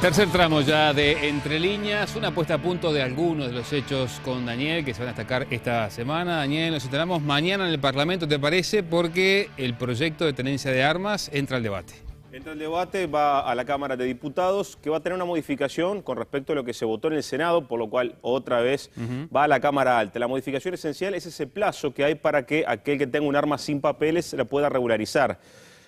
Tercer tramo ya de Entre Líneas, una puesta a punto de algunos de los hechos con Daniel que se van a destacar esta semana. Daniel, nos enteramos mañana en el Parlamento, ¿te parece? Porque el proyecto de tenencia de armas entra al debate. Entra al debate, va a la Cámara de Diputados, que va a tener una modificación con respecto a lo que se votó en el Senado, por lo cual otra vez va a la Cámara Alta. La modificación esencial es ese plazo que hay para que aquel que tenga un arma sin papeles la pueda regularizar.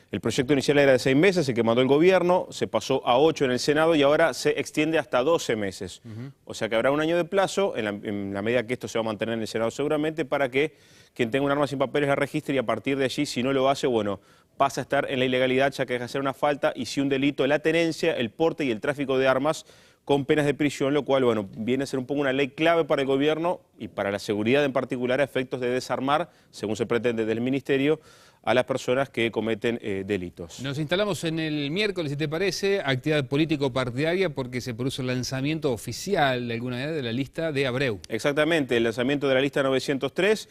El proyecto inicial era de 6 meses, el que mandó el gobierno, se pasó a 8 en el Senado y ahora se extiende hasta 12 meses. O sea que habrá un año de plazo, en la medida que esto se va a mantener en el Senado seguramente, para que quien tenga un arma sin papeles la registre y a partir de allí, si no lo hace, bueno, pasa a estar en la ilegalidad ya que deja de ser una falta y si un delito, la tenencia, el porte y el tráfico de armas con penas de prisión, lo cual, bueno, viene a ser un poco una ley clave para el gobierno y para la seguridad en particular a efectos de desarmar, según se pretende del Ministerio, a las personas que cometen delitos. Nos instalamos en el miércoles, si te parece, actividad político-partidaria porque se produce el lanzamiento oficial de alguna manera de la lista de Abreu. Exactamente, el lanzamiento de la lista 903,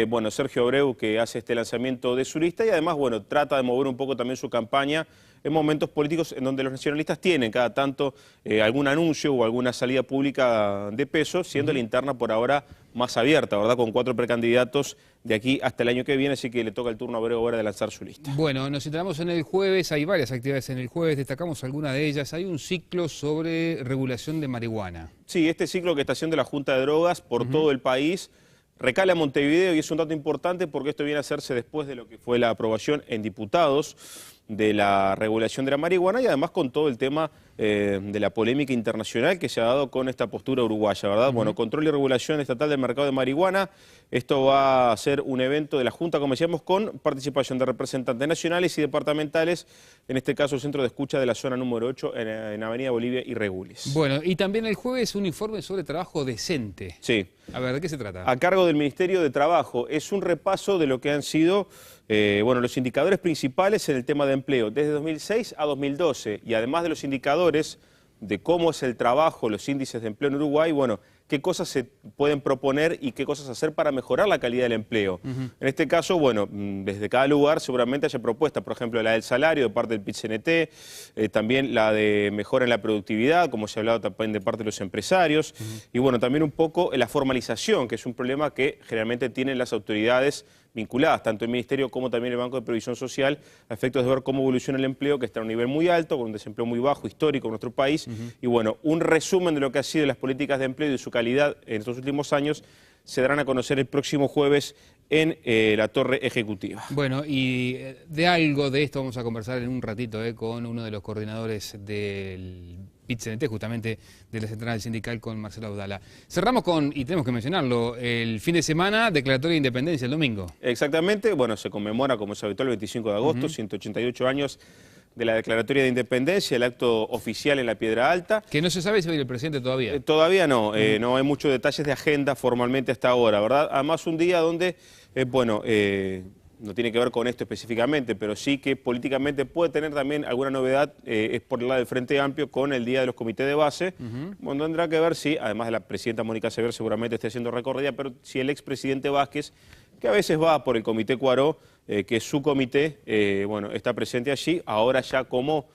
bueno, Sergio Abreu que hace este lanzamiento de su lista y además, bueno, trata de mover un poco también su campaña en momentos políticos en donde los nacionalistas tienen cada tanto algún anuncio o alguna salida pública de peso, siendo la interna por ahora más abierta, ¿verdad? Con 4 precandidatos de aquí hasta el año que viene, así que le toca el turno a Abreu ahora de lanzar su lista. Bueno, nos centramos en el jueves, hay varias actividades en el jueves, destacamos alguna de ellas. Hay un ciclo sobre regulación de marihuana. Sí, este ciclo que está haciendo la Junta de Drogas por todo el país recala a Montevideo y es un dato importante porque esto viene a hacerse después de lo que fue la aprobación en diputados de la regulación de la marihuana y además con todo el tema de la polémica internacional que se ha dado con esta postura uruguaya, ¿verdad? Bueno, control y regulación estatal del mercado de marihuana. Esto va a ser un evento de la Junta, como decíamos, con participación de representantes nacionales y departamentales, en este caso el centro de escucha de la zona número 8 en Avenida Bolivia y Regules. Bueno, y también el jueves un informe sobre trabajo decente. Sí. A ver, ¿de qué se trata? A cargo del Ministerio de Trabajo. Es un repaso de lo que han sido bueno, los indicadores principales en el tema de empleo desde 2006 a 2012 y además de los indicadores de cómo es el trabajo, los índices de empleo en Uruguay, bueno, qué cosas se pueden proponer y qué cosas hacer para mejorar la calidad del empleo. En este caso, bueno, desde cada lugar seguramente haya propuestas, por ejemplo, la del salario de parte del PIT-CNT, también la de mejora en la productividad, como se ha hablado también de parte de los empresarios, y bueno, también un poco la formalización, que es un problema que generalmente tienen las autoridades vinculadas, tanto el Ministerio como también el Banco de Previsión Social, a efectos de ver cómo evoluciona el empleo, que está a un nivel muy alto, con un desempleo muy bajo, histórico en nuestro país, y bueno, un resumen de lo que ha sido las políticas de empleo y de su calidad en estos últimos años se darán a conocer el próximo jueves en la Torre Ejecutiva. Bueno, y de algo de esto vamos a conversar en un ratito con uno de los coordinadores del PIT-CNT, justamente de la Central Sindical, con Marcelo Abdala. Cerramos con, y tenemos que mencionarlo, el fin de semana, declaratoria de independencia el domingo. Exactamente, bueno, se conmemora, como es habitual, el 25 de agosto, 188 años de la declaratoria de independencia, el acto oficial en la Piedra Alta. Que no se sabe si va a ir el presidente todavía. Todavía no, no hay muchos detalles de agenda formalmente hasta ahora, ¿verdad? Además un día donde, bueno, no tiene que ver con esto específicamente, pero sí que políticamente puede tener también alguna novedad, es por el lado del Frente Amplio con el Día de los Comités de Base. Bueno, tendrá que ver si, además de la presidenta Mónica Sever seguramente esté haciendo recorrida, pero si el expresidente Vázquez, que a veces va por el Comité Cuaró, que es su comité, bueno, está presente allí, ahora ya como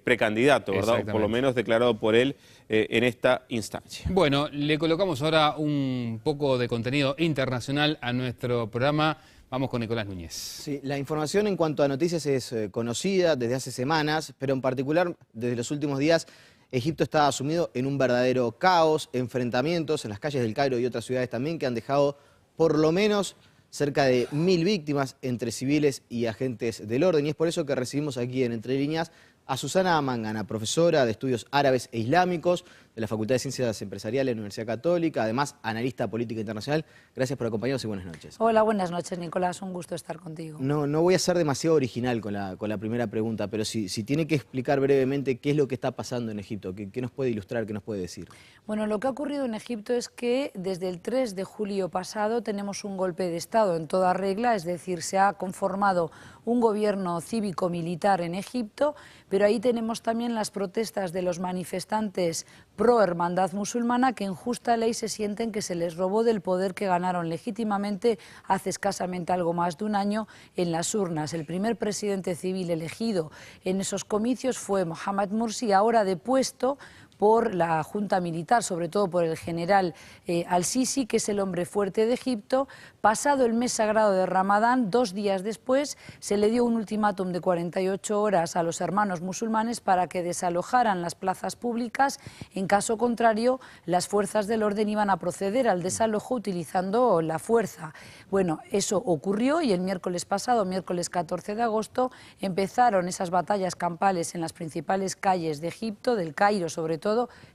precandidato, ¿verdad? Por lo menos declarado por él en esta instancia. Bueno, le colocamos ahora un poco de contenido internacional a nuestro programa. Vamos con Nicolás Núñez. Sí, la información en cuanto a noticias es conocida desde hace semanas, pero en particular desde los últimos días Egipto está sumido en un verdadero caos, enfrentamientos en las calles del Cairo y otras ciudades también que han dejado por lo menos cerca de 1000 víctimas entre civiles y agentes del orden. Y es por eso que recibimos aquí en Entre Líneas a Susana Mangana, profesora de Estudios Árabes e Islámicos de la Facultad de Ciencias Empresariales de la Universidad Católica, además analista política internacional. Gracias por acompañarnos y buenas noches. Hola, buenas noches, Nicolás, un gusto estar contigo. No voy a ser demasiado original con la primera pregunta, pero si tiene que explicar brevemente qué es lo que está pasando en Egipto, qué nos puede ilustrar, qué nos puede decir. Bueno, lo que ha ocurrido en Egipto es que desde el 3 de julio pasado tenemos un golpe de Estado en toda regla, es decir, se ha conformado un gobierno cívico-militar en Egipto, pero ahí tenemos también las protestas de los manifestantes pro pro hermandad musulmana que en justa ley se sienten que se les robó del poder que ganaron legítimamente hace escasamente algo más de un año en las urnas. El primer presidente civil elegido en esos comicios fue Mohamed Morsi, ahora depuesto por la Junta Militar, sobre todo por el general al-Sisi, que es el hombre fuerte de Egipto. Pasado el mes sagrado de Ramadán, 2 días después, se le dio un ultimátum de 48 horas a los hermanos musulmanes para que desalojaran las plazas públicas. En caso contrario, las fuerzas del orden iban a proceder al desalojo utilizando la fuerza. Bueno, eso ocurrió y el miércoles pasado, miércoles 14 de agosto, empezaron esas batallas campales en las principales calles de Egipto, del Cairo sobre todo,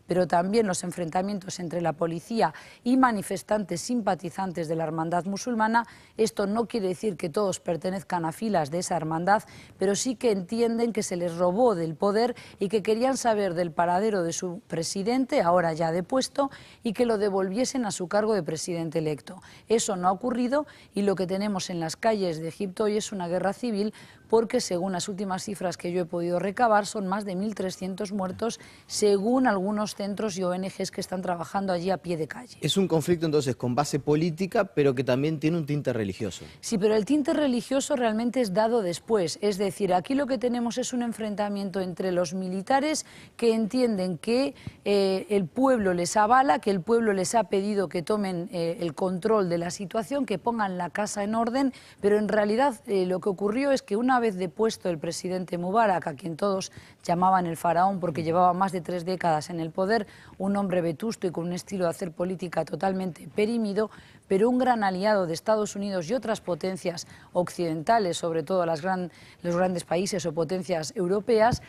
pero también los enfrentamientos entre la policía y manifestantes simpatizantes de la hermandad musulmana. Esto no quiere decir que todos pertenezcan a filas de esa hermandad, pero sí que entienden que se les robó del poder y que querían saber del paradero de su presidente, ahora ya depuesto, y que lo devolviesen a su cargo de presidente electo. Eso no ha ocurrido y lo que tenemos en las calles de Egipto hoy es una guerra civil, porque según las últimas cifras que yo he podido recabar son más de 1.300 muertos según algunos centros y ONGs que están trabajando allí a pie de calle. Es un conflicto entonces con base política, pero que también tiene un tinte religioso. Sí, pero el tinte religioso realmente es dado después. Es decir, aquí lo que tenemos es un enfrentamiento entre los militares que entienden que el pueblo les avala, que el pueblo les ha pedido que tomen el control de la situación, que pongan la casa en orden, pero en realidad lo que ocurrió es que una vez depuesto el presidente Mubarak, a quien todos llamaban el faraón porque llevaba más de 3 décadas en el poder, un hombre vetusto y con un estilo de hacer política totalmente perimido, pero un gran aliado de Estados Unidos y otras potencias occidentales, sobre todo los grandes países o potencias europeas.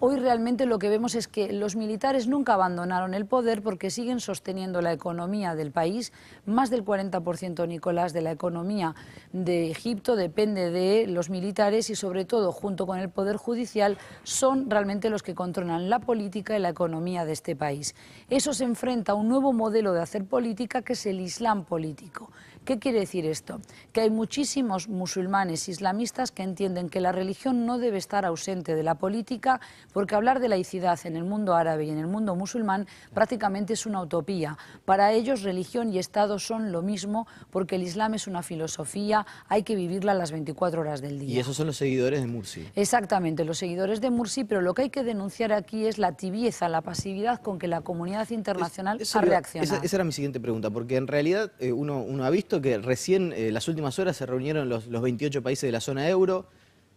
Hoy realmente lo que vemos es que los militares nunca abandonaron el poder porque siguen sosteniendo la economía del país. Más del 40%, Nicolás, de la economía de Egipto depende de los militares y sobre todo, junto con el Poder Judicial, son realmente los que controlan la política y la economía de este país. Eso se enfrenta a un nuevo modelo de hacer política que es el Islam político. ¿Qué quiere decir esto? Que hay muchísimos musulmanes islamistas que entienden que la religión no debe estar ausente de la política, porque hablar de laicidad en el mundo árabe y en el mundo musulmán prácticamente es una utopía. Para ellos religión y Estado son lo mismo, porque el Islam es una filosofía, hay que vivirla las 24 horas del día. Y esos son los seguidores de Morsi. Exactamente, los seguidores de Morsi, pero lo que hay que denunciar aquí es la tibieza, la pasividad con que la comunidad internacional ha reaccionado. Esa era mi siguiente pregunta, porque en realidad uno ha visto que recién las últimas horas se reunieron los 28 países de la zona euro.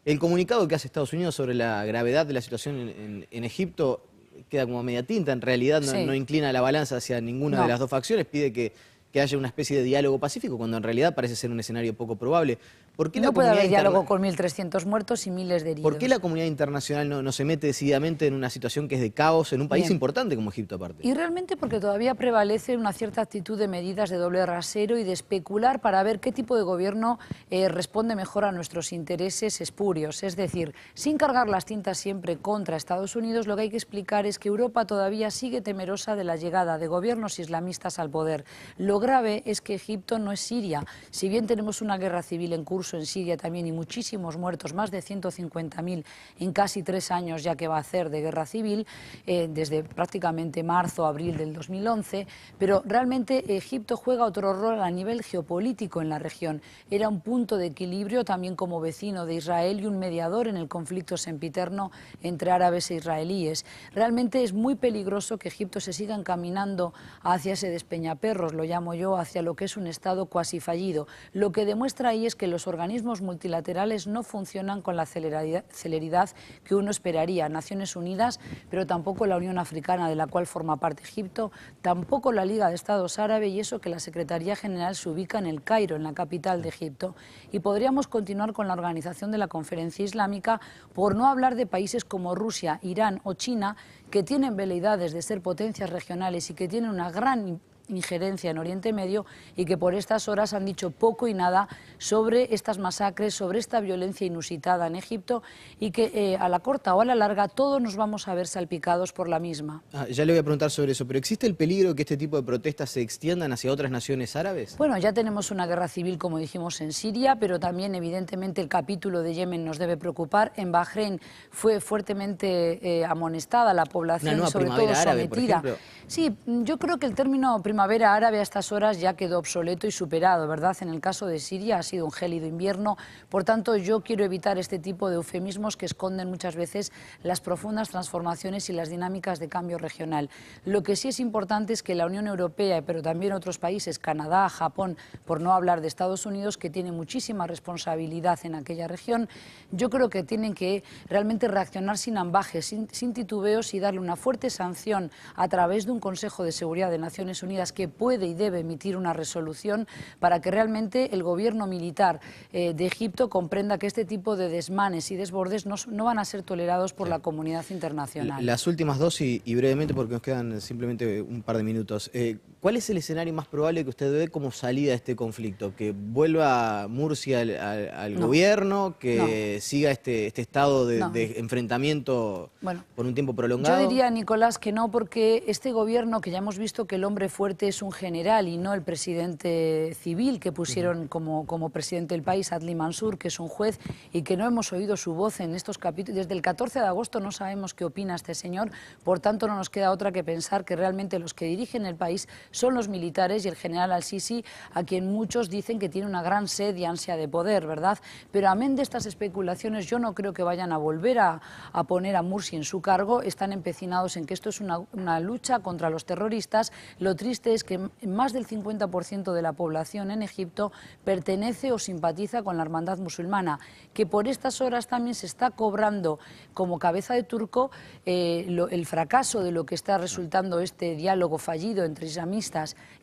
El comunicado que hace Estados Unidos sobre la gravedad de la situación en Egipto queda como media tinta, en realidad no inclina la balanza hacia ninguna de las dos facciones, pide que haya una especie de diálogo pacífico, cuando en realidad parece ser un escenario poco probable. ¿Por qué no puede haber diálogo con 1.300 muertos y miles de heridos? ¿Por qué la comunidad internacional no se mete decididamente en una situación que es de caos en un país importante como Egipto aparte? Y realmente porque todavía prevalece una cierta actitud de medidas de doble rasero y de especular para ver qué tipo de gobierno responde mejor a nuestros intereses espurios. Es decir, sin cargar las tintas siempre contra Estados Unidos, lo que hay que explicar es que Europa todavía sigue temerosa de la llegada de gobiernos islamistas al poder. Lo grave es que Egipto no es Siria. Si bien tenemos una guerra civil en curso en Siria también y muchísimos muertos, más de 150.000 en casi 3 años ya que va a hacer de guerra civil, desde prácticamente marzo, abril del 2011, pero realmente Egipto juega otro rol a nivel geopolítico en la región. Era un punto de equilibrio también como vecino de Israel y un mediador en el conflicto sempiterno entre árabes e israelíes. Realmente es muy peligroso que Egipto se siga encaminando hacia ese despeñaperros, lo llamo yo, hacia lo que es un Estado cuasi fallido. Lo que demuestra ahí es que los organismos multilaterales no funcionan con la celeridad que uno esperaría. Naciones Unidas, pero tampoco la Unión Africana, de la cual forma parte Egipto, tampoco la Liga de Estados Árabes, y eso que la Secretaría General se ubica en el Cairo, en la capital de Egipto. Y podríamos continuar con la organización de la Conferencia Islámica, por no hablar de países como Rusia, Irán o China, que tienen veleidades de ser potencias regionales y que tienen una gran injerencia en Oriente Medio y que por estas horas han dicho poco y nada sobre estas masacres, sobre esta violencia inusitada en Egipto y que a la corta o a la larga todos nos vamos a ver salpicados por la misma. Ya le voy a preguntar sobre eso, pero ¿existe el peligro de que este tipo de protestas se extiendan hacia otras naciones árabes? Bueno, ya tenemos una guerra civil, como dijimos, en Siria, pero también evidentemente el capítulo de Yemen nos debe preocupar. En Bahrein fue fuertemente amonestada la población, sobre todo árabe, sometida. Sí, yo creo que el término primavera árabe a estas horas ya quedó obsoleto y superado, ¿verdad? En el caso de Siria ha sido un gélido invierno, por tanto yo quiero evitar este tipo de eufemismos que esconden muchas veces las profundas transformaciones y las dinámicas de cambio regional. Lo que sí es importante es que la Unión Europea, pero también otros países, Canadá, Japón, por no hablar de Estados Unidos, que tiene muchísima responsabilidad en aquella región, yo creo que tienen que realmente reaccionar sin ambajes, sin titubeos y darle una fuerte sanción a través de un Consejo de Seguridad de Naciones Unidas que puede y debe emitir una resolución para que realmente el gobierno militar de Egipto comprenda que este tipo de desmanes y desbordes no van a ser tolerados por la comunidad internacional. Las últimas dos y brevemente porque nos quedan simplemente un par de minutos. ¿Cuál es el escenario más probable que usted ve como salida de este conflicto? ¿Que vuelva Mursi al gobierno? ¿Que siga este estado de enfrentamiento por un tiempo prolongado? Yo diría, Nicolás, que no, porque este gobierno, que ya hemos visto que el hombre fuerte es un general y no el presidente civil que pusieron como presidente del país, Adli Mansur, que es un juez, y que no hemos oído su voz en estos capítulos. Desde el 14 de agosto no sabemos qué opina este señor, por tanto no nos queda otra que pensar que realmente los que dirigen el país son los militares y el general al-Sisi, a quien muchos dicen que tiene una gran sed y ansia de poder, ¿verdad? Pero amén de estas especulaciones, yo no creo que vayan a volver a poner a Mursi en su cargo. Están empecinados en que esto es una lucha contra los terroristas. Lo triste es que más del 50% de la población en Egipto pertenece o simpatiza con la hermandad musulmana, que por estas horas también se está cobrando como cabeza de turco el fracaso de lo que está resultando este diálogo fallido entre islamistas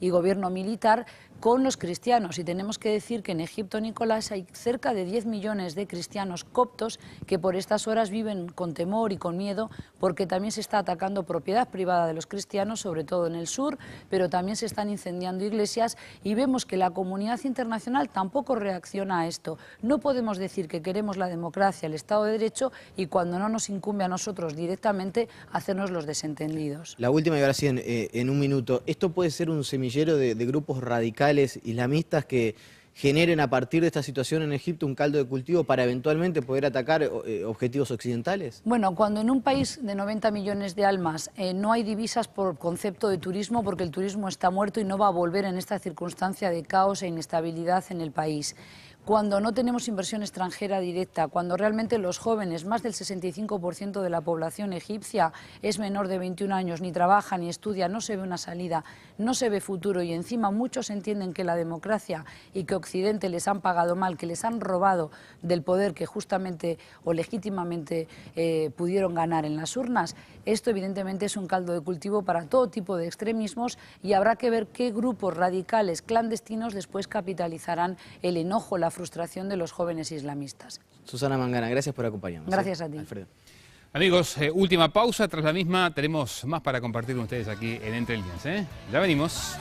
y gobierno militar con los cristianos. Y tenemos que decir que en Egipto, Nicolás, hay cerca de 10 millones de cristianos coptos que por estas horas viven con temor y con miedo, porque también se está atacando propiedad privada de los cristianos, sobre todo en el sur, pero también se están incendiando iglesias y vemos que la comunidad internacional tampoco reacciona a esto. No podemos decir que queremos la democracia, el Estado de Derecho y cuando no nos incumbe a nosotros directamente hacernos los desentendidos. La última y ahora sí en un minuto. ¿Esto puede ser un semillero de grupos radicales islamistas que generen a partir de esta situación en Egipto un caldo de cultivo para eventualmente poder atacar objetivos occidentales? Bueno, cuando en un país de 90 millones de almas no hay divisas por concepto de turismo, porque el turismo está muerto y no va a volver en esta circunstancia de caos e inestabilidad en el país. Cuando no tenemos inversión extranjera directa, cuando realmente los jóvenes, más del 65% de la población egipcia es menor de 21 años, ni trabaja ni estudia, no se ve una salida, no se ve futuro y encima muchos entienden que la democracia y que Occidente les han pagado mal, que les han robado del poder que justamente o legítimamente pudieron ganar en las urnas, esto evidentemente es un caldo de cultivo para todo tipo de extremismos y habrá que ver qué grupos radicales clandestinos después capitalizarán el enojo, la frustración de los jóvenes islamistas. Susana Mangana, gracias por acompañarnos. Gracias a ti. Alfredo. Amigos, última pausa, tras la misma tenemos más para compartir con ustedes aquí en Entre Líneas. Ya venimos.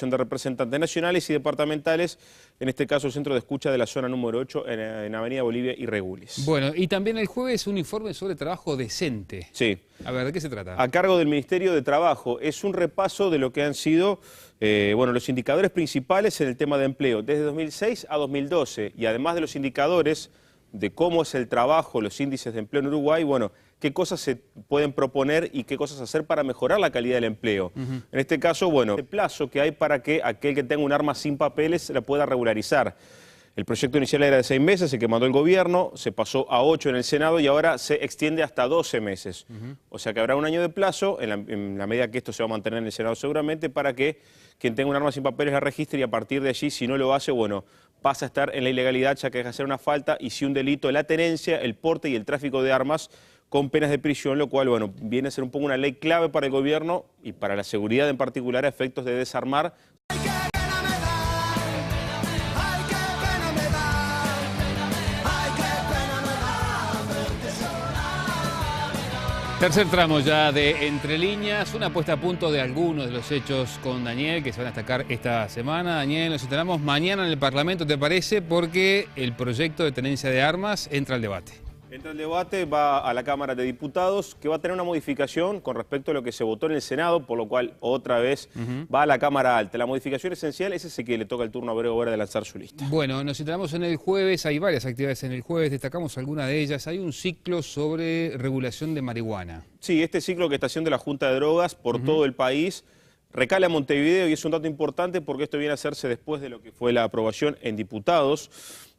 De representantes nacionales y departamentales, en este caso el centro de escucha de la zona número 8 en Avenida Bolivia y Regulis. Bueno, y también el jueves un informe sobre trabajo decente. Sí. A ver, ¿de qué se trata? A cargo del Ministerio de Trabajo. Es un repaso de lo que han sido los indicadores principales en el tema de empleo desde 2006 a 2012 y además de los indicadores de cómo es el trabajo, los índices de empleo en Uruguay, bueno, qué cosas se pueden proponer y qué cosas hacer para mejorar la calidad del empleo. En este caso, bueno, el plazo que hay para que aquel que tenga un arma sin papeles la pueda regularizar. El proyecto inicial era de 6 meses, el que mandó el gobierno, se pasó a 8 en el Senado y ahora se extiende hasta 12 meses. O sea que habrá un año de plazo, en la medida que esto se va a mantener en el Senado seguramente, para que quien tenga un arma sin papeles la registre y a partir de allí, si no lo hace, bueno, pasa a estar en la ilegalidad ya que deja de ser una falta y si un delito, la tenencia, el porte y el tráfico de armas con penas de prisión, lo cual, bueno, viene a ser un poco una ley clave para el gobierno y para la seguridad en particular a efectos de desarmar. Tercer tramo ya de Entre Líneas, una puesta a punto de algunos de los hechos con Daniel que se van a destacar esta semana. Daniel, nos enteramos mañana en el Parlamento, ¿te parece? Porque el proyecto de tenencia de armas entra al debate. Entra el debate, va a la Cámara de Diputados, que va a tener una modificación con respecto a lo que se votó en el Senado, por lo cual otra vez va a la Cámara Alta. La modificación esencial es ese que le toca el turno a Abreu Vera de lanzar su lista. Bueno, nos enteramos en el jueves, hay varias actividades en el jueves, destacamos alguna de ellas. Hay un ciclo sobre regulación de marihuana. Sí, este ciclo que está haciendo la Junta de Drogas por todo el país recala a Montevideo y es un dato importante porque esto viene a hacerse después de lo que fue la aprobación en diputados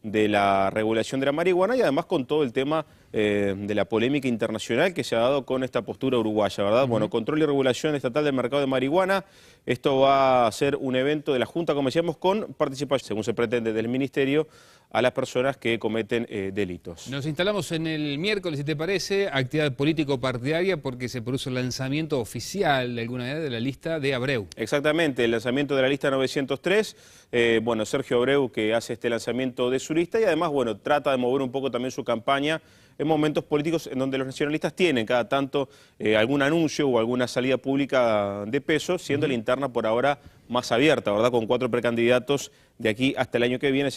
de la regulación de la marihuana y además con todo el tema de la polémica internacional que se ha dado con esta postura uruguaya, ¿verdad? Bueno, control y regulación estatal del mercado de marihuana. Esto va a ser un evento de la Junta, como decíamos, con participación, según se pretende, del Ministerio a las personas que cometen delitos. Nos instalamos en el miércoles, si te parece, actividad político-partidaria porque se produce el lanzamiento oficial de alguna manera de la lista de Abreu. Exactamente, el lanzamiento de la lista 903. Bueno, Sergio Abreu que hace este lanzamiento de su lista y además, bueno, trata de mover un poco también su campaña en momentos políticos en donde los nacionalistas tienen cada tanto algún anuncio o alguna salida pública de peso, siendo la interna por ahora más abierta, ¿verdad? Con 4 precandidatos de aquí hasta el año que viene.